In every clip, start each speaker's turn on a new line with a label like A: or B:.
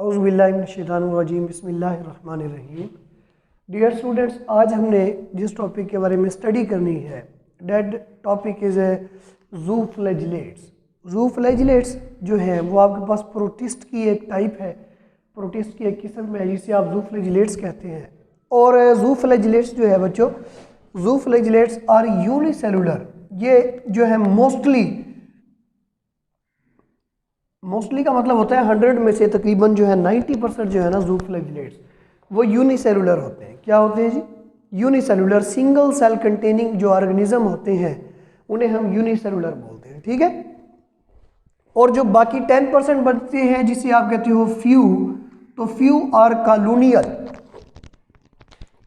A: औज़ुबिल्लाहिमिनश्शैतानिर्रजीम बिस्मिल्लाहिर्रहमानिर्रहीम। Dear students, आज हमने जिस टॉपिक के बारे में स्टडी करनी है डेट टॉपिक इज़ ज़ूफ्लैजिलेट्स। ज़ूफ्लैजिलेट्स जो है वो आपके पास प्रोटिस्ट की एक टाइप है, प्रोटिस्ट की एक किस्म है जिसे आप ज़ूफ्लैजिलेट्स कहते हैं। और ज़ूफ्लैजिलेट्स जो है बच्चों, ज़ूफ्लैजिलेट्स आर यूनिसेलुलर। ये जो है मोस्टली का मतलब होता है 100 में से तकरीबन जो है 90% जो है ना ज़ूफ्लैजिलेट्स वो यूनिसेलुलर होते हैं। क्या होते हैं जी? यूनिसेलुलर। सिंगल सेल कंटेनिंग जो ऑर्गेनिज्म होते हैं उन्हें हम यूनिसेलुलर बोलते हैं, ठीक है। और जो बाकी 10% बनते हैं जिसे आप कहते हो फ्यू, तो फ्यू और कॉलोनियल।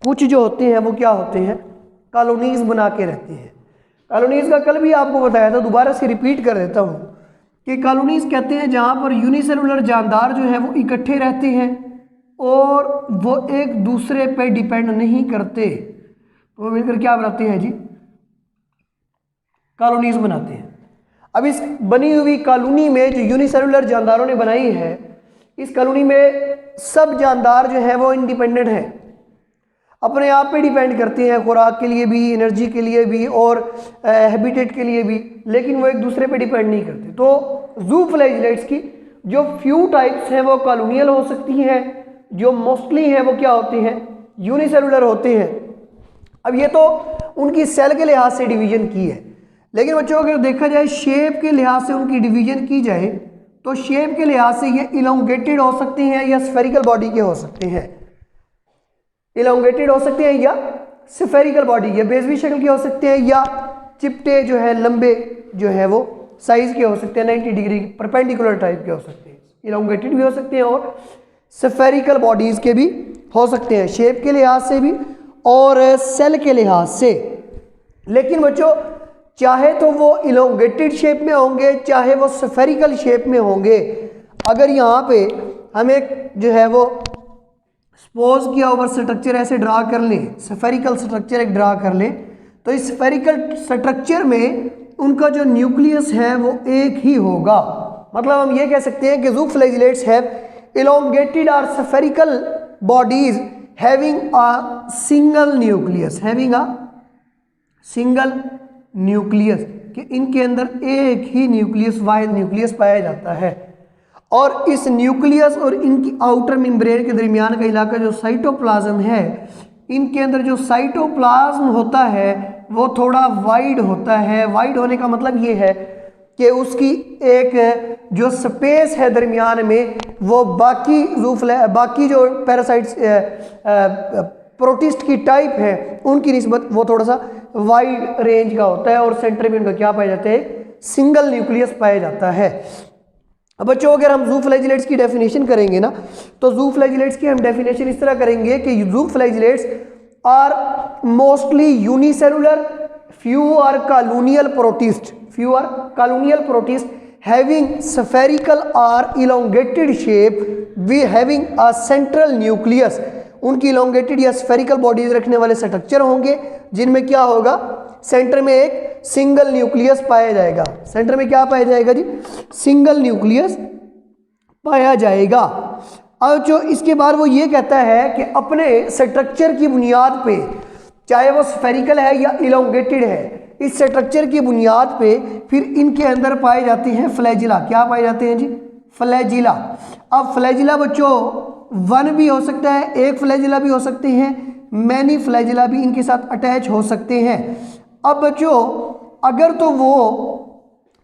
A: कुछ जो होते हैं वो क्या होते हैं? कॉलोनीज बना के रहते हैं। कॉलोनीज का कल भी आपको बताया था, दोबारा से रिपीट कर देता हूँ कि कॉलोनीज कहते हैं जहाँ पर यूनिसेलुलर जानदार जो है वो इकट्ठे रहते हैं और वो एक दूसरे पे डिपेंड नहीं करते, तो वो मिलकर क्या बनाते हैं जी? कॉलोनीज बनाते हैं। अब इस बनी हुई कॉलोनी में जो यूनिसेलुलर जानदारों ने बनाई है, इस कॉलोनी में सब जानदार जो है वो इंडिपेंडेंट हैं, अपने आप पे डिपेंड करते हैं, खुराक के लिए भी, एनर्जी के लिए भी और हैबिटेट के लिए भी, लेकिन वो एक दूसरे पे डिपेंड नहीं करते। तो ज़ूफ्लैजिलेट्स की जो फ्यू टाइप्स हैं वो कॉलोनियल हो सकती हैं, जो मोस्टली हैं वो क्या होते हैं? यूनिसेलुलर होते हैं। अब ये तो उनकी सेल के लिहाज से डिवीजन की है, लेकिन बच्चों अगर देखा जाए शेप के लिहाज से उनकी डिवीजन की जाए तो शेप के लिहाज से ये इलोंगेटेड हो सकते हैं या स्फेरिकल बॉडी के हो सकते हैं। इलोंगेटेड हो सकते हैं या स्फेरिकल बॉडी या बेजवी शक्ल के हो सकते हैं, या चिपटे जो है लंबे जो है वो साइज के हो सकते हैं, 90 डिग्री परपेंडिकुलर टाइप के हो सकते हैं। इलोंगेटेड भी हो सकते हैं और स्फेरिकल बॉडीज के भी हो सकते हैं, शेप के लिहाज से भी और सेल के लिहाज से। लेकिन बच्चों चाहे तो वो इलोंगेटेड शेप में होंगे चाहे वो स्फेरिकल शेप में होंगे। अगर यहाँ पे हम एक जो है वो सपोज किया ओवर स्ट्रक्चर ऐसे ड्रा कर लें, स्फेरिकल स्ट्रक्चर एक ड्रा कर लें, तो इस स्फेरिकल स्ट्रक्चर में उनका जो न्यूक्लियस है वो एक ही होगा। मतलब हम ये कह सकते हैं कि ज़ूफ्लैजिलेट्स हैव इलोंगेटेड और spherical bodies having a single nucleus, having a single nucleus, कि इनके अंदर एक ही न्यूक्लियस, वाहिद न्यूक्लियस पाया जाता है। और इस न्यूक्लियस और इनकी आउटर मेम्ब्रेन के दरमियान का इलाका जो साइटोप्लाज्म है, इनके अंदर जो साइटोप्लाज्म होता है वो थोड़ा वाइड होता है। वाइड होने का मतलब ये है कि उसकी एक जो स्पेस है दरमियान में वो बाकी जो पैरासाइट्स प्रोटिस्ट की टाइप है उनकी निस्बत वो थोड़ा सा वाइड रेंज का होता है और सेंटर में उनका क्या पाया जाता है? सिंगल न्यूक्लियस पाया जाता है। अब बच्चों अगर हम ज़ूफ्लैजिलेट्स की डेफिनेशन करेंगे ना, तो ज़ूफ्लैजिलेट्स की हम डेफिनेशन इस तरह करेंगे कि zooflagellates are mostly unicellular, few are colonial protist, few are colonial protist having spherical और elongated shape we having a central nucleus. उनकी इलोंगेटेड या स्फेरिकल बॉडीज रखने वाले स्ट्रक्चर होंगे जिनमें क्या होगा? सेंटर में एक सिंगल न्यूक्लियस पाया जाएगा। सेंटर में क्या पाया जाएगा जी? सिंगल न्यूक्लियस पाया जाएगा। अब जो इसके बाद वो ये कहता है कि अपने स्ट्रक्चर की बुनियाद पे, चाहे वो स्फेरिकल है या इलोंगेटेड है, इस स्ट्रक्चर की बुनियाद पे फिर इनके अंदर पाए जाते हैं फ्लैजिला। क्या पाए जाते हैं जी? फ्लैजिला। अब फ्लैजिला बच्चों वन भी हो सकता है, एक फ्लैजिला भी हो सकते हैं, मैनी फ्लैजिला भी इनके साथ अटैच हो सकते हैं। अब बच्चों अगर तो वो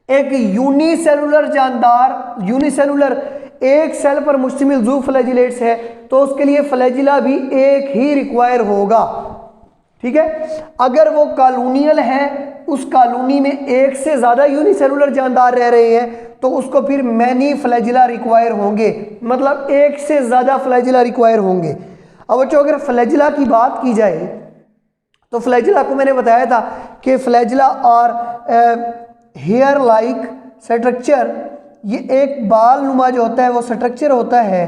A: एक यूनिसेलुलर जानदार, यूनिसेलुलर एक सेल पर मुश्तमिल ज़ूफ्लैजिलेट्स है तो उसके लिए फ्लैजिला भी एक ही रिक्वायर होगा, ठीक है। अगर वो कॉलोनियल है, उस कॉलोनी में एक से ज़्यादा यूनिसेलुलर जानदार रह रहे हैं तो उसको फिर मैनी फ्लैजिला रिक्वायर होंगे, मतलब एक से ज़्यादा फ्लैजिला रिक्वायर होंगे। अब बच्चों अगर फ्लैजिला की बात की जाए तो फ्लैजिला को मैंने बताया था कि फ्लैजिला और हेयर लाइक स्ट्रक्चर, ये एक बाल नुमा जो होता है वो स्ट्रक्चर होता है,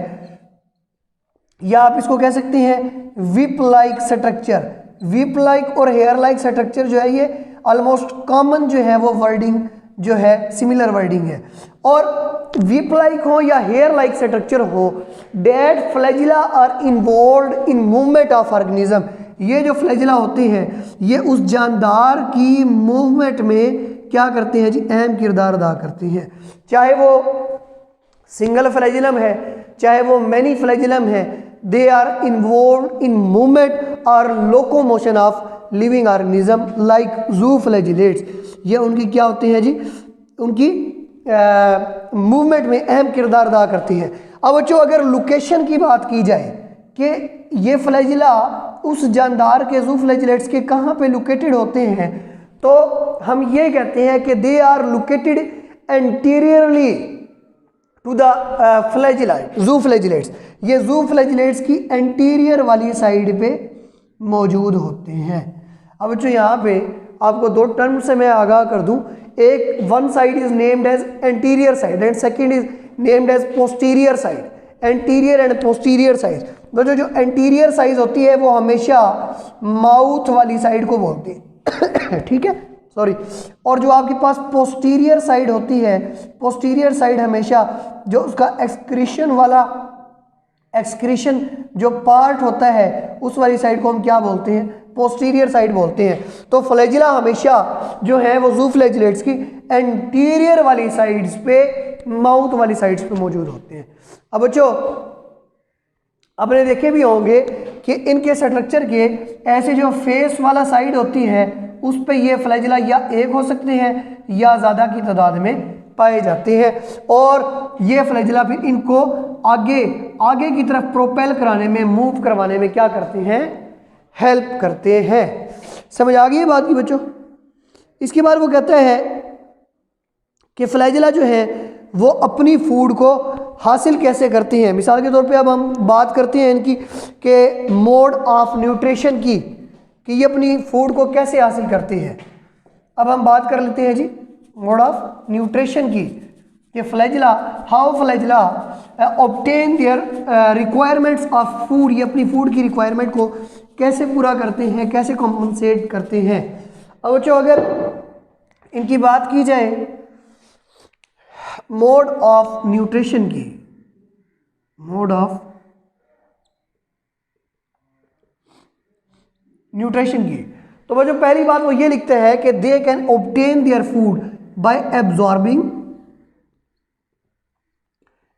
A: या आप इसको कह सकते हैं whip like structure. Whip like और हेयर लाइक स्ट्रक्चर जो है ये ऑलमोस्ट कॉमन जो है वो वर्डिंग जो है सिमिलर वर्डिंग है। और विप लाइक हो या हेयर लाइक स्ट्रक्चर हो, that flagella are involved in movement of organism. ये जो फ्लैजिला होते हैं ये उस जानदार की मूवमेंट में क्या करते हैं जी, अहम किरदार अदा करते हैं। चाहे वो सिंगल फ्लैजिलम है, चाहे वो मैनी फ्लैजिलम है, they are involved in movement और locomotion of living organism like zooflagellates. ये उनकी क्या होते हैं जी, उनकी मूवमेंट में अहम किरदार अदा करती है। अब बच्चों अगर लोकेशन की बात की जाए कि ये फ्लैजिला उस जानदार के जू फ्लैजिलेट्स के कहाँ पे लोकेटेड होते हैं, तो हम ये कहते हैं कि they are located anteriorly to the flagella zooflagellates. ये जू फ्लैजिलेट्स की एंटीरियर वाली साइड पे मौजूद होते हैं। अब बच्चों यहाँ पे आपको दो टर्म से मैं आगाह कर दूं, एक one side is named as anterior side and second is named as posterior side. Anterior and posterior side, बच्चों जो एंटीरियर साइड होती है वो हमेशा माउथ वाली साइड को बोलते हैं ठीक है, सॉरी। और जो आपके पास पोस्टीरियर साइड होती है, पोस्टीरियर साइड हमेशा जो उसका एक्सक्रीशन जो पार्ट होता है उस वाली साइड को हम क्या बोलते हैं, पोस्टीरियर साइड बोलते हैं। तो फ्लैजिला हमेशा जो है वो जू फ्लैजिलेट्स की एंटीरियर वाली साइड्स पे, माउथ वाली साइड्स पे मौजूद होते हैं। अब बच्चों आपने देखे भी होंगे कि इनके स्ट्रक्चर के ऐसे जो फेस वाला साइड होती है उस पे ये फ्लैजिला या एक हो सकते हैं या ज़्यादा की तादाद में पाए जाते हैं, और ये फ्लैजिला फिर इनको आगे की तरफ प्रोपेल कराने में, मूव करवाने में क्या करते हैं, हेल्प करते हैं। समझ आ गई है बात की बच्चों। इसके बाद वो कहता है कि फ्लैजिला जो है वो अपनी फूड को हासिल कैसे करते हैं। मिसाल के तौर पे अब हम बात करते हैं इनकी के मोड ऑफ न्यूट्रिशन की, कि ये अपनी फूड को कैसे हासिल करते हैं। अब हम बात कर लेते हैं जी मोड ऑफ न्यूट्रिशन की, कि flagella, how flagella obtain their requirements of food. ये अपनी फूड की रिक्वायरमेंट को कैसे पूरा करते हैं, कैसे कॉम्पनसेट करते हैं। अब बच्चों अगर इनकी बात की जाए मोड ऑफ न्यूट्रिशन की, मोड ऑफ न्यूट्रिशन की, तो बच्चों पहली बात वो ये लिखते हैं कि they can obtain their food by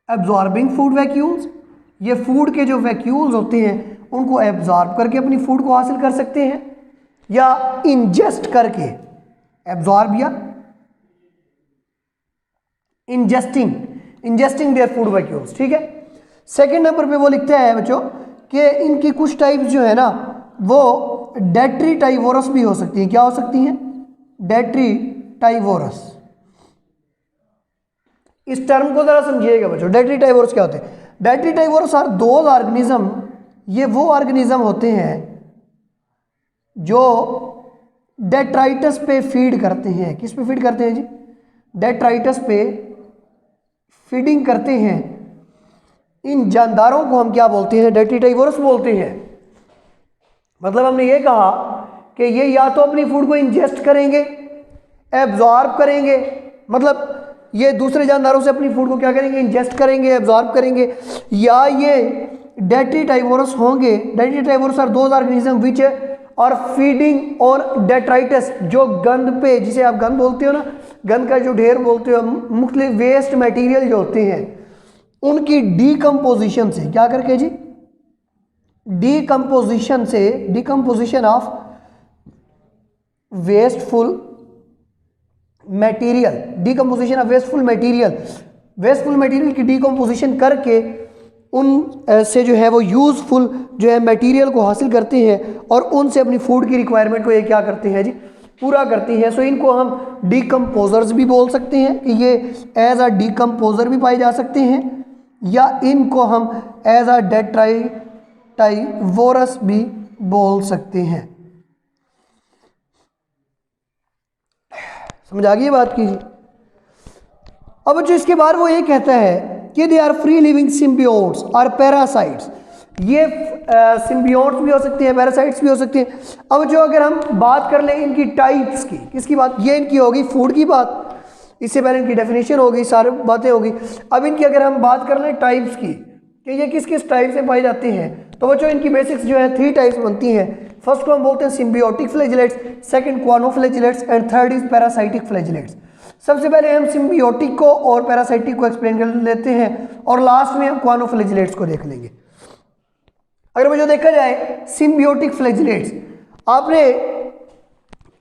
A: absorbing food vacuoles. ये फूड के जो वैक्यूल्स होते हैं उनको एब्जॉर्ब करके अपनी फूड को हासिल कर सकते हैं, या इंजेस्ट करके, एब्जॉर्ब या इंजेस्टिंग देयर फूड वैक्यूल्स, ठीक है। सेकेंड नंबर पे वो लिखते हैं बच्चों कि इनकी कुछ टाइप्स जो है ना वो डेट्रीटाइवोरस भी हो सकती हैं। क्या हो सकती हैं, डेट्रीटाइवोरस। इस टर्म को जरा समझिएगा बच्चों, डेट्रीटाइवोरस क्या होते हैं। डेट्रीटाइवोरस आर दोज ऑर्गेनिज्म, ये वो ऑर्गेनिज्म होते हैं जो डेट्राइटस पे फीड करते हैं। किस पे फीड करते हैं जी, डेट्राइटस पे फीडिंग करते हैं। इन जानदारों को हम क्या बोलते हैं, डेट्रीटाइवोरस बोलते हैं। मतलब हमने ये कहा कि ये या तो अपनी फूड को इंजेस्ट करेंगे, एब्जॉर्ब करेंगे, मतलब ये दूसरे जानदारों से अपनी फूड को क्या करेंगे, इंजेस्ट करेंगे, एब्जॉर्ब करेंगे, या ये डेट्रीटाइवोरस होंगे। डेट्रीटाइवोरस आर दोज ऑर्गेनिज्म विच और फीडिंग ऑन डेट्राइटस, जो गंद पे, जिसे आप गंद बोलते हो ना, गंद का जो ढेर बोलते हो, मुख्तलिफ वेस्ट मटेरियल जो होते हैं उनकी डीकम्पोजिशन से, क्या करके जी, डीकम्पोजिशन से, decomposition of wasteful material, decomposition of wasteful material, wasteful material की डीकम्पोजिशन करके उन से जो है वो यूज़फुल जो है मटेरियल को हासिल करते हैं और उनसे अपनी फूड की रिक्वायरमेंट को ये क्या करते हैं जी, पूरा करती हैं। सो इनको हम डीकम्पोजर्स भी बोल सकते हैं कि ये एज अ डीकम्पोजर भी पाए जा सकते हैं, या इनको हम एज अ डेट्राइटाइवोरस भी बोल सकते हैं। समझ आ गई बात कीजिए। अब जो इसके बाद वो ये कहता है कि they are free living symbiotes और पैरासाइट्स। ये सिम्बियोट्स भी हो सकते हैं, पैरासाइट्स भी हो सकते हैं। अब जो अगर हम बात कर लें इनकी टाइप्स की, किसकी बात, ये इनकी होगी फूड की बात, इससे पहले इनकी डेफिनेशन होगी, सारी बातें होगी। अब इनकी अगर हम बात कर लें टाइप्स की कि ये किस किस टाइप से पाई जाती हैं, तो बच्चों इनकी बेसिक्स जो है 3 टाइप्स बनती हैं। फर्स्ट को हम बोलते हैं symbiotic flagellates, second choanoflagellates and third is parasitic flagellates. सबसे पहले हम सिम्बियोटिक को और पैरासाइटिक को एक्सप्लेन कर लेते हैं और लास्ट में हम क्वानोफ्लैजिलेट्स को देख लेंगे। अगर बच्चों देखा जाए सिम्बियोटिक फ्लैजिलेट्स, आपने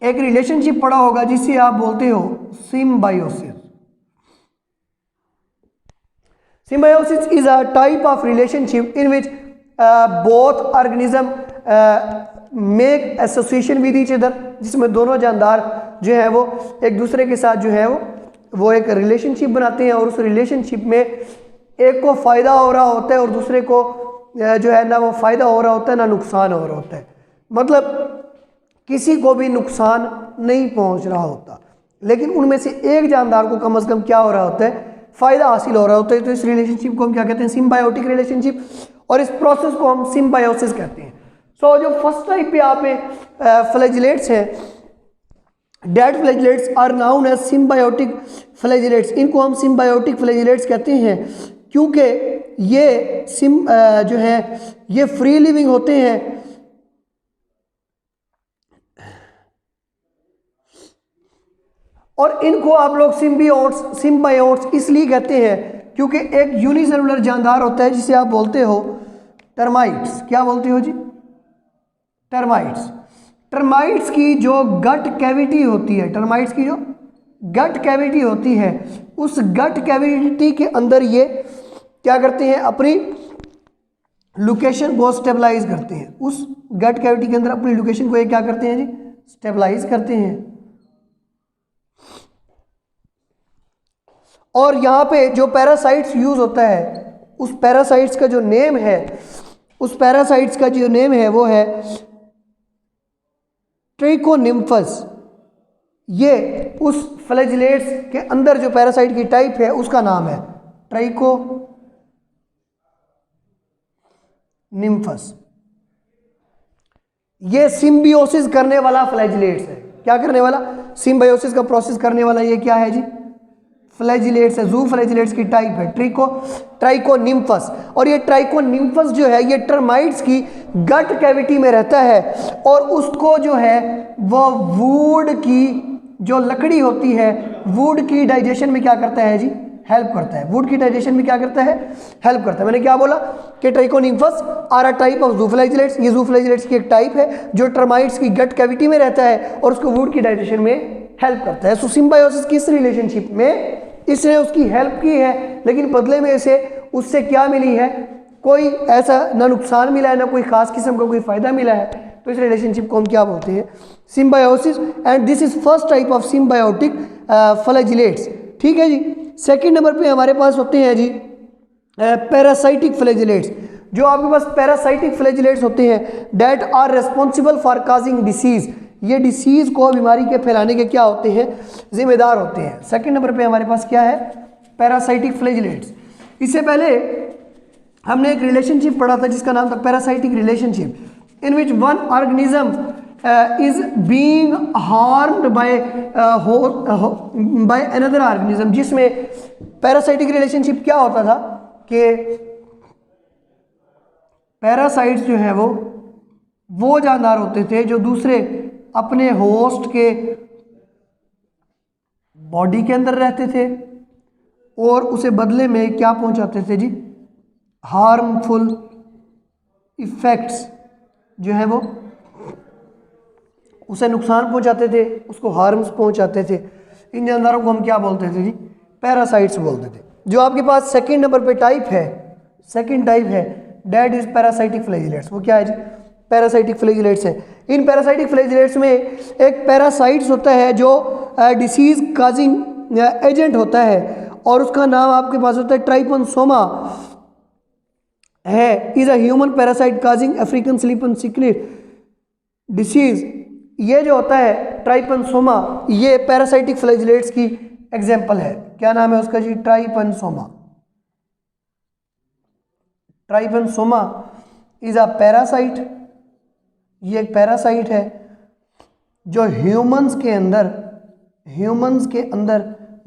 A: एक रिलेशनशिप पढ़ा होगा जिसे आप बोलते हो symbiosis. Symbiosis is a type of relationship in which both organism make association with each other, जिसमें दोनों जानदार जो है वो एक दूसरे के साथ जो है वो एक रिलेशनशिप बनाते हैं और उस रिलेशनशिप में एक को फ़ायदा हो रहा होता है और दूसरे को जो है ना वो फ़ायदा हो रहा होता है ना नुकसान हो रहा होता है, मतलब किसी को भी नुकसान नहीं पहुंच रहा होता, लेकिन उनमें से एक जानदार को कम से कम क्या हो रहा होता है, फ़ायदा हासिल हो रहा होता है। तो इस रिलेशनशिप को हम क्या कहते हैं, सिम्बायोटिक रिलेशनशिप, और इस प्रोसेस को हम सिम्बायोसिस कहते हैं। सो जो फर्स्ट टाइप पे आप फ्लैजिलेट्स हैं, डेड flagellates are known as symbiotic flagellates. इनको हम सिम्बायोटिक फ्लैजिलेट्स कहते हैं क्योंकि ये जो है ये फ्री लिविंग होते हैं और इनको आप लोग सिम्बायोट्स इसलिए कहते हैं क्योंकि एक यूनिसेलुलर जानदार होता है जिसे आप बोलते हो टर्माइट्स। क्या बोलते हो जी? टर्माइट्स। टर्माइट्स की जो गट कैविटी होती है, टर्माइट्स की जो गट कैविटी होती है, उस गट कैविटी के अंदर ये क्या करते हैं, अपनी लोकेशन को स्टेबलाइज करते हैं। उस गट कैविटी के अंदर अपनी लोकेशन को ये क्या करते हैं जी, स्टेबलाइज करते हैं। और यहाँ पे जो पैरासाइट्स यूज होता है, उस पैरासाइट्स का जो नेम है, उस पैरासाइट्स का जो नेम है वो है ट्राइकोनिम्फस। ये उस फ्लैजिलेट्स के अंदर जो पैरासाइट की टाइप है उसका नाम है ट्राइकोनिम्फस। ये सिम्बियोसिस करने वाला फ्लैजिलेट्स है। क्या करने वाला? सिम्बायोसिस का प्रोसेस करने वाला ये क्या है जी, फ्लैजिलेट्स है। जू फ्लैजिलेट्स की टाइप है ट्राइकोनिम्फस। और ये ट्राइकोनिम्फस जो है ये टर्माइट्स की गट कैविटी में रहता है और उसको जो है वो वुड की जो लकड़ी होती है, वुड की डाइजेशन में क्या करता है जी, हेल्प करता है। वुड की डाइजेशन में क्या करता है, हेल्प करता है। मैंने क्या बोला कि ट्राइकोनिम्फस आर अ टाइप ऑफ जूफ्लैजिलेट्स। ये जूफ्लैजिलेट्स की एक टाइप है जो टर्माइट्स की गट कैविटी में रहता है और उसको वुड की डाइजेशन में हेल्प करता है। सो सिम्बायोसिस की इस रिलेशनशिप में इसने उसकी हेल्प की है, लेकिन बदले में इसे उससे क्या मिली है, कोई ऐसा ना नुकसान मिला है ना कोई खास किस्म का कोई फायदा मिला है। तो इस रिलेशनशिप को हम क्या बोलते हैं, symbiosis. And this is first type of symbiotic flagellates. ठीक है जी। सेकंड नंबर पे हमारे पास होते हैं जी पैरासाइटिक फ्लैजिलेट्स। जो आपके पास पैरासाइटिक फ्लैजिलेट्स होते हैं that are responsible for causing disease. ये डिसीज को, बीमारी के फैलाने के क्या होते हैं, जिम्मेदार होते हैं। सेकंड नंबर पे हमारे पास क्या है, पैरासाइटिक फ्लैजिलेट्स। इससे पहले हमने एक रिलेशनशिप पढ़ा था जिसका नाम था parasitic relationship, in which one organism is being harmed by another organism. जिसमें पैरासाइटिक रिलेशनशिप क्या होता था कि पैरासाइट्स जो है वो जानदार होते थे जो दूसरे अपने होस्ट के बॉडी के अंदर रहते थे और उसे बदले में क्या पहुंचाते थे जी, हार्मफुल इफेक्ट्स जो है वो उसे नुकसान पहुंचाते थे, उसको हार्म्स पहुंचाते थे। इन जानदारों को हम क्या बोलते थे जी, पैरासाइट्स बोलते थे। जो आपके पास सेकंड नंबर पे टाइप है, सेकंड टाइप है दैट इज पैरासाइटिक फ्लैजिलेट्स। वो क्या है जी, पैरासाइटिक फ्लैजिलेट्स है। इन पैरासाइटिक फ्लैजिलेट्स में एक पैरासाइट्स होता है जो डिसीज काजिंग एजेंट होता है और उसका नाम आपके पास होता है ट्राइपनसोमा है। Is a human parasite causing African sleeping sickness disease. ये जो होता है ट्राइपनसोमा, ये पैरासाइटिक फ्लैजिलेट्स की एग्जाम्पल है। क्या नाम है उसका जी, ट्राइपनसोमा। ट्राइपनसोमा इज अ पैरासाइट। ये एक पैरासाइट है जो ह्यूमंस के अंदर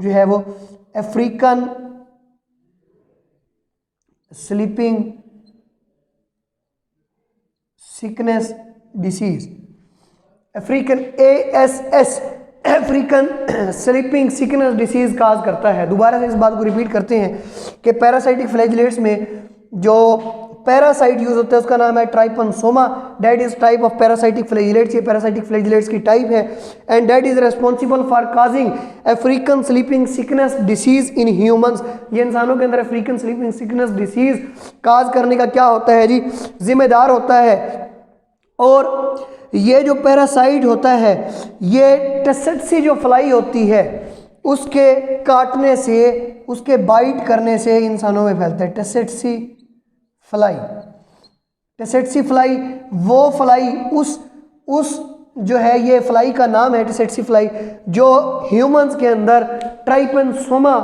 A: जो है वो African sleeping sickness disease, African ASS African sleeping sickness disease cause करता है। दोबारा से इस बात को रिपीट करते हैं कि पैरासाइटिक फ्लैजिलेट्स में जो पैरासाइट यूज होता है उसका नाम है trypanosoma, that is type of parasitic flagellates, ये पैरासाइटिक फ्लैजिलेट्स की टाइप है and that is responsible for causing African sleeping sickness disease in humans. ये इंसानों के अंदर African sleeping sickness disease cause करने का क्या होता है जी, जिम्मेदार होता है। और ये जो पैरासाइट होता है ये टसेट्सी जो फ्लाई होती है उसके काटने से, उसके बाइट करने से इंसानों में फैलता है। टसेट्सी फ्लाई, टसेट्सी फ्लाई वो फ्लाई उस जो है ये फ्लाई का नाम है टसेट्सी फ्लाई, जो ह्यूमंस के अंदर ट्राइपनसोमा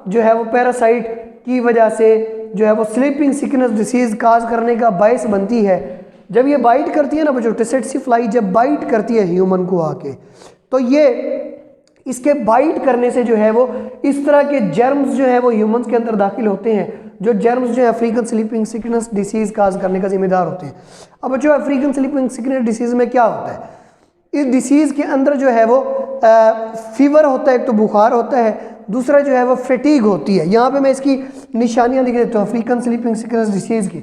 A: जो है वो पैरासाइट की वजह से जो है वो स्लीपिंग सिकनेस डिसीज काज करने का बायस बनती है। जब ये बाइट करती है ना बच्चों, टसेट्सी फ्लाई जब बाइट करती है ह्यूमन को आके, तो ये इसके बाइट करने से जो है वो इस तरह के जर्म्स जो है वो ह्यूमंस के अंदर दाखिल होते हैं, जो जर्म्स जो है African sleeping sickness disease cause करने का जिम्मेदार होते हैं। अब बच्चों अफ्रीकन स्लीपिंग सिकनेस डिसीज में क्या होता है, इस डिसीज के अंदर जो है वो फीवर होता है, एक तो बुखार होता है, दूसरा जो है वो फैटीग होती है। यहाँ पे मैं इसकी निशानियाँ लिख देता हूँ अफ्रीकन स्लीपिंग सिकनेस डिसीज की,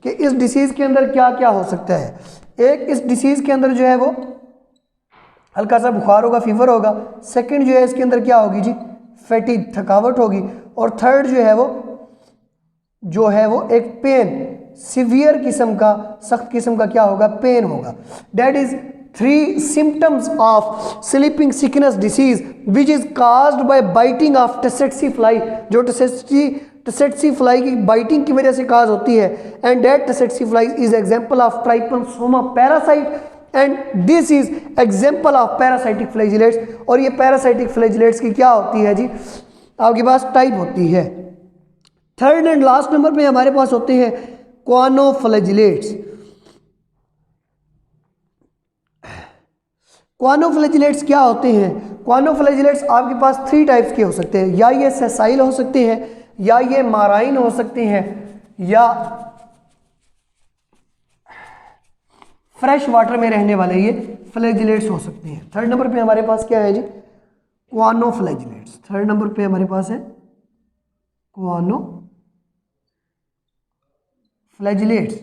A: कि इस डिसीज के अंदर क्या क्या हो सकता है। एक, इस डिसीज के अंदर जो है वो हल्का सा बुखार होगा, फीवर होगा। सेकंड जो है इसके अंदर क्या होगी जी, फैटीग, थकावट होगी। और थर्ड जो है वो एक पेन, सीवियर किस्म का, सख्त किस्म का क्या होगा, पेन होगा। That is 3 symptoms of sleeping sickness disease which is caused by biting of tsetse fly, जो tsetse fly की biting की वजह से काज होती है। and that tsetse fly is example of trypanosoma parasite and this is example of parasitic flagellates। और ये parasitic flagellates की क्या होती है जी, आपके पास टाइप होती है। थर्ड एंड लास्ट नंबर पे हमारे पास होते हैं क्वानोफ्लैजिलेट्स। क्वानोफ्लैजिलेट्स क्या होते हैं, क्वानोफ्लैजिलेट्स आपके पास 3 टाइप्स के हो सकते हैं, या ये सेसाइल हो सकते हैं, या ये माराइन हो सकते हैं, या फ्रेश वाटर में रहने वाले ये फ्लैजिलेट्स हो सकते हैं। थर्ड नंबर पे हमारे पास क्या है जी, क्वानोफ्लैजिलेट्स। थर्ड नंबर पे हमारे पास है क्वानोफ्लैजिलेट्स।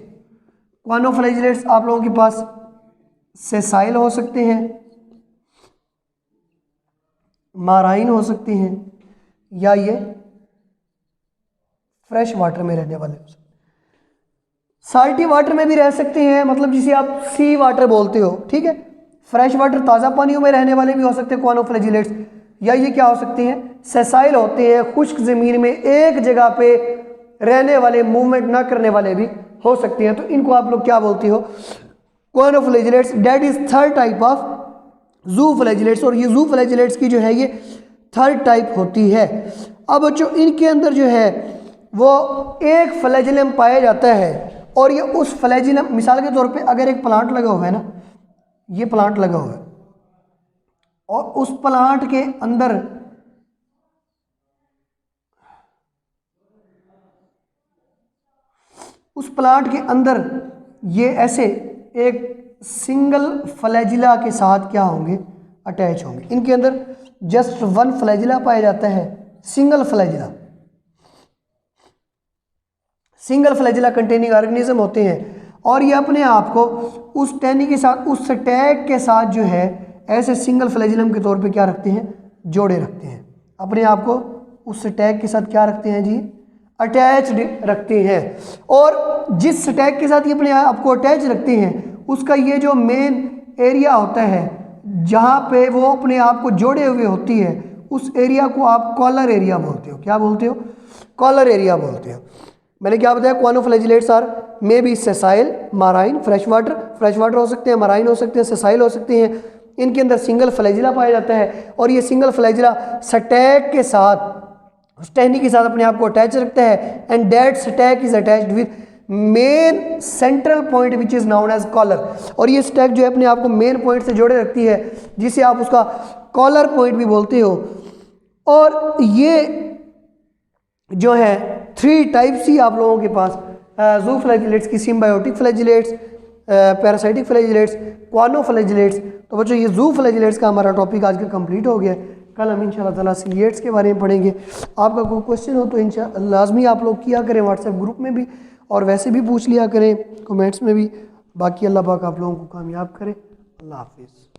A: क्वानोफ्लैजिलेट्स आप लोगों के पास सेसाइल हो सकते हैं, माराइन हो सकते हैं, या ये फ्रेश वाटर में रहने वाले हो सकते हैं। साल्टी वाटर में भी रह सकते हैं, मतलब जिसे आप सी वाटर बोलते हो, ठीक है। फ्रेश वाटर, ताज़ा पानियों में रहने वाले भी हो सकते हैं क्वानोफ्लैजिलेट्स। या ये क्या हो सकते हैं, सेसाइल होते हैं, खुश्क ज़मीन में एक जगह पे रहने वाले, मूवमेंट ना करने वाले भी हो सकते हैं। तो इनको आप लोग क्या बोलते हो, choanoflagellates. That is third type of zooflagellates. और ये ज़ूफ्लैजिलेट्स की जो है ये थर्ड टाइप होती है। अब जो इनके अंदर जो है वो एक फ्लैजिलम पाया जाता है, और ये उस फ्लैजिलम, मिसाल के तौर पे अगर एक प्लांट लगा हुआ है ना, ये प्लांट लगा हुआ है, और उस प्लांट के अंदर ये ऐसे एक सिंगल फ्लैजिला के साथ क्या होंगे, अटैच होंगे। इनके अंदर जस्ट 1 फ्लैजिला पाया जाता है, single flagella. Single flagella containing organism होते हैं, और ये अपने आप को उस टहनी के साथ, उस टैग के साथ जो है ऐसे सिंगल फ्लैजिलम के तौर पे क्या रखते हैं, जोड़े रखते हैं। अपने आप को उस टैग के साथ क्या रखते हैं जी, अटैच रखते हैं। और जिस टैग के साथ ये अपने आप को अटैच रखते हैं, उसका ये जो मेन एरिया होता है जहाँ पे वो अपने आप को जोड़े हुए होती है, उस एरिया को आप कॉलर एरिया बोलते हो। क्या बोलते हो, कॉलर एरिया बोलते हो। मैंने क्या बताया, choanoflagellates are may be sessile, marine, fresh water हो सकते हैं, माराइन हो सकते हैं, सेसाइल हो सकते हैं। इनके अंदर सिंगल फ्लैजिला पाया जाता है, और ये सिंगल फ्लैजिला स्टैक के साथ, टहनी के साथ अपने आप को अटैच रखता है। And that stalk is attached with main central point which is known as collar. और ये स्टैक जो है अपने आप को मेन पॉइंट से जोड़े रखती है, जिसे आप उसका कॉलर पॉइंट भी बोलते हो। और ये जो है 3 टाइप्स ही आप लोगों के पास जू फ्लैजिलेट्स की, symbiotic flagellates, parasitic flagellates, Kuwano flagellates. तो बच्चों ये जू फ्लैजिलेट्स का हमारा टॉपिक आज का कंप्लीट हो गया। कल हम इंशाल्लाह ताला सिलिएट्स के बारे में पढ़ेंगे। आपका कोई क्वेश्चन हो तो इंशाल्लाह लाजमी आप लोग किया करें व्हाट्सएप ग्रुप में भी, और वैसे भी पूछ लिया करें कमेंट्स में भी। बाकी अल्लाह पाक आप लोगों को कामयाब करे। अल्लाह हाफिज़।